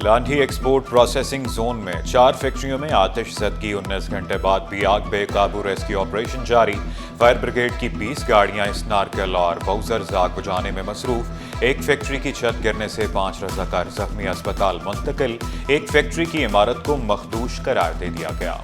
Landhi export processing zone में 4 फैक्ट्रियों में आतिश ज़दगी। 19 घंटे बाद भी आग बेकाबू रेस्क्यू ऑपरेशन जारी। फायर ब्रिगेड की 20 गाड़ियां इस नारकल और बाउजर्स आग बुझाने में मसरूफ। एक फैक्ट्री की छत गिरने से 5 रज़ाकार जख्मी, अस्पताल मुंतकिल। एक फैक्ट्री की इमारत को मखदूश करार दे दिया गया।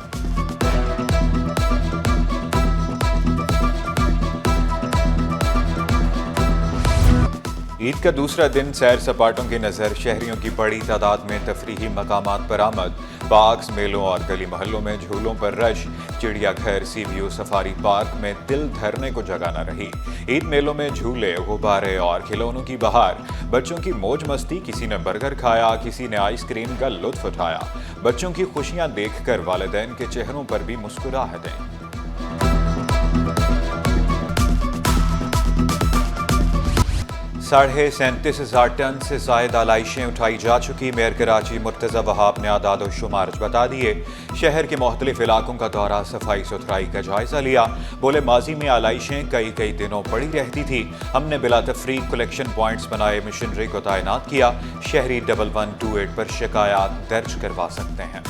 ईद का दूसरा दिन सैर सपाटों की नज़र। शहरियों की बड़ी तादाद में तफरीही मकामात पर आमद। पार्क्स, मेलों और गली महलों में झूलों पर रश। चिड़ियाघर, सी व्यू सफारी पार्क में दिल धरने को जगह न रही। ईद मेलों में झूले, गुब्बारे और खिलौनों की बहार। बच्चों की मौज मस्ती। किसी ने बर्गर खाया, किसी ने आइसक्रीम का लुत्फ उठाया। बच्चों की खुशियां देखकर वालिदैन के चेहरों पर भी मुस्कुराहटें। 37,500 टन से ज़ायद आलाइशें उठाई जा चुकी। मेयर कराची मुर्तज़ा वहाब ने आदाद शुमार बता दिए। शहर के मुख्तलिफ इलाकों का दौरा, सफाई सुथराई का जायज़ा लिया। बोले, माजी में आलाइशें कई दिनों पड़ी रहती थी। हमने बिला तफरीक कलेक्शन पॉइंट्स बनाए, मशीनरी को तैनात किया। शहरी 1128 पर शिकायत दर्ज करवा सकते हैं।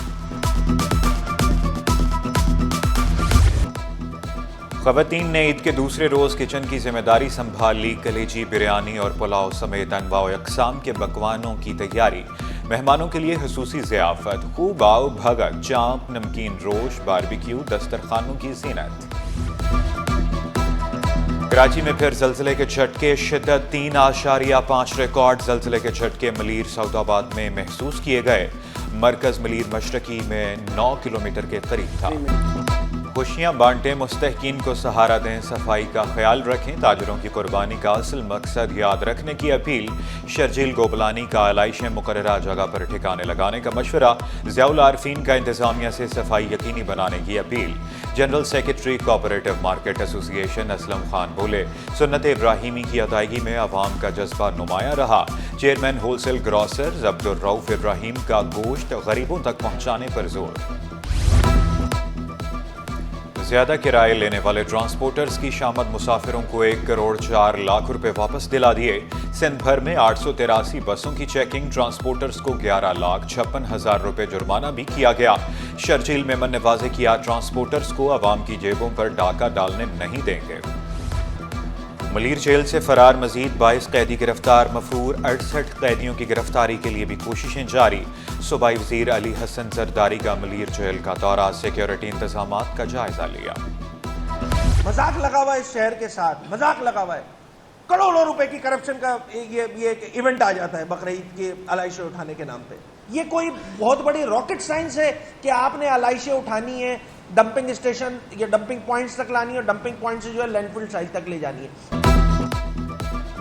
ख़वातीन ने ईद के दूसरे रोज़ किचन की जिम्मेदारी संभाल ली। कलेजी, बिरयानी और पुलाव समेत अनवाओ अक़साम के पकवानों की तैयारी। मेहमानों के लिए खुसूसी ज़ियाफ़त। खूब आओ भगत, चाँप, नमकीन रोश, बारबेक्यू, दस्तरखानों की ज़ीनत। कराची में फिर ज़लज़ले के झटके। शिद्दत 3.5 रिकॉर्ड ज़लज़ले के झटके मलीर सऊदाबाद में महसूस किए गए। मरकज़ मलीर मशरकी में 9 किलोमीटर के करीब था। खुशियां बांटें, मुस्तहकीन को सहारा दें, सफाई का ख्याल रखें। ताजरों की कुर्बानी का असल मकसद याद रखने की अपील। शर्जील गोबलानी का आलाइशें मुकर्ररा जगह पर ठिकाने लगाने का मशवरा। ज़ियाउल आरफीन का इंतजामिया से सफाई यकीनी बनाने की appeal. General secretary cooperative market association Aslam Khan बोले, सुन्नत इब्राहिमी की अदायगी में अवाम का जज्बा नुमाया रहा। Chairman wholesale grocers Abdul Rauf Ibrahim का गोश्त गरीबों तक पहुँचाने पर जोर। ज़्यादा किराए लेने वाले ट्रांसपोर्टर्स की शामद मुसाफिरों को 1 करोड़ 4 लाख रुपए वापस दिला दिए। सिंध भर में 883 बसों की चेकिंग। ट्रांसपोर्टर्स को 11,56,000 रुपए जुर्माना भी किया गया। शर्जील मेमन ने वाज़ेह किया, ट्रांसपोर्टर्स को अवाम की जेबों पर डाका डालने नहीं देंगे। मलीर जेल से फरार मजीद 22 कैदी गिरफ्तार। मफरूर 68 कैदियों की गिरफ्तारी के लिए भी कोशिशें जारी। सूबाई वजीर अली हसन जरदारी का मलीर जेल का दौरा, सिक्योरिटी इंतजामात का जायजा लिया। मजाक लगा हुआ है इस शहर के साथ, मजाक लगा हुआ है। करोड़ों रुपए की करप्शन का ये इवेंट आ जाता है बकरीद के आलाइशें उठाने के नाम पे। ये कोई बहुत बड़ी रॉकेट साइंस है कि आपने आलाइशें उठानी है, डंपिंग स्टेशन या डंपिंग पॉइंट्स तक लानी है और डंपिंग पॉइंट से जो है लैंडफिल साइट तक ले जानी है।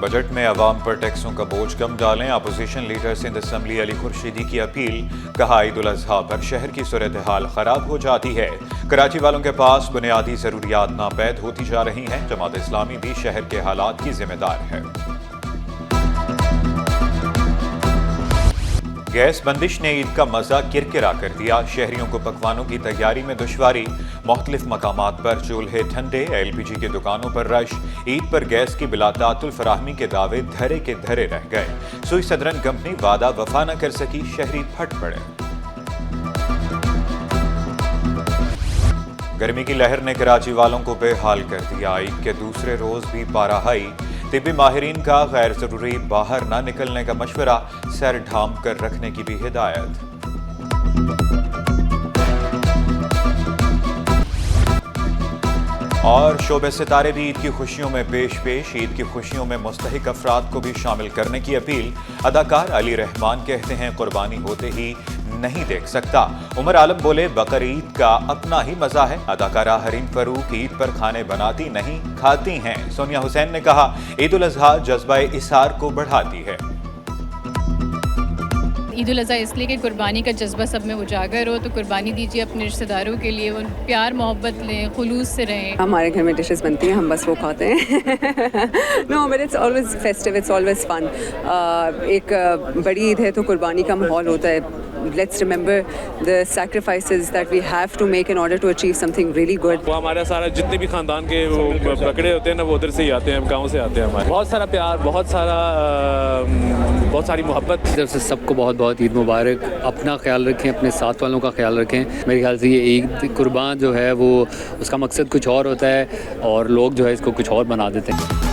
बजट में अवाम पर टैक्सों का बोझ कम डालें। Opposition leader Sindh assembly Ali Khurshidi की अपील। कहा, ईद उल अज़हा पर शहर की सूरत हाल खराब हो जाती है। कराची वालों के पास बुनियादी जरूरियात नापैद होती जा रही हैं। जमात इस्लामी भी शहर के हालात की जिम्मेदार है। गैस बंदिश ने ईद का मजा किरकिरा कर दिया। शहरियों को पकवानों की तैयारी में दुश्वारी। मुख्तलिफ मकामात पर चूल्हे ठंडे, LPG की दुकानों पर रश। ईद पर गैस की बिलातातुल फराहमी के दावे धरे के धरे रह गए। सुई सदरन कंपनी वादा वफा न कर सकी, शहरी फट पड़े। गर्मी की लहर ने कराची वालों को बेहाल कर दिया। ईद के दूसरे रोज भी पारा हाई। तिब्बी माहिरीन का गैर जरूरी बाहर न निकलने का मशवरा। सर ढांप कर रखने की भी हिदायत। और शोबे सितारे भी ईद की खुशियों में पेश। ईद की खुशियों में मुस्तहिक अफराद को भी शामिल करने की अपील। अदाकार अली रहमान कहते हैं, कुर्बानी होते ही नहीं देख सकता। उमर आलम बोले, बकर ईद का अपना ही मजा है। अदाकारा हरीम फरूक ईद पर खाने बनाती नहीं, खाती हैं। सोनिया हुसैन ने कहा, ईद उल अज़हा जज्बा इसार को बढ़ाती है। ईद उल अज़हा इसलिए कि कुर्बानी का जज्बा सब में उजागर हो, तो कुर्बानी दीजिए अपने रिश्तेदारों के लिए। उन प्यार मोहब्बत लें, खुलूस से रहें। हमारे घर में डिशेस बनती हैं, हम बस वो खाते हैं। No but it's always festive, it's always fun. एक बड़ी ईद है तो कुर्बानी का माहौल होता है। let's remember the sacrifices that we have to make in order to achieve something really good. وہ ہمارا سارا جتنے بھی خاندان کے وہ بکرے ہوتے ہیں نا وہ ادھر سے ہی آتے ہیں, گاؤں سے آتے ہیں ہمارے. بہت سارا پیار, بہت ساری محبت. طرف سے سب کو بہت بہت عید مبارک. اپنا خیال رکھیں, اپنے ساتھ والوں کا خیال رکھیں. میرے خیال سے یہ عید قربان جو ہے وہ اس کا مقصد کچھ اور ہوتا ہے اور لوگ جو ہے اس کو کچھ اور بنا دیتے ہیں.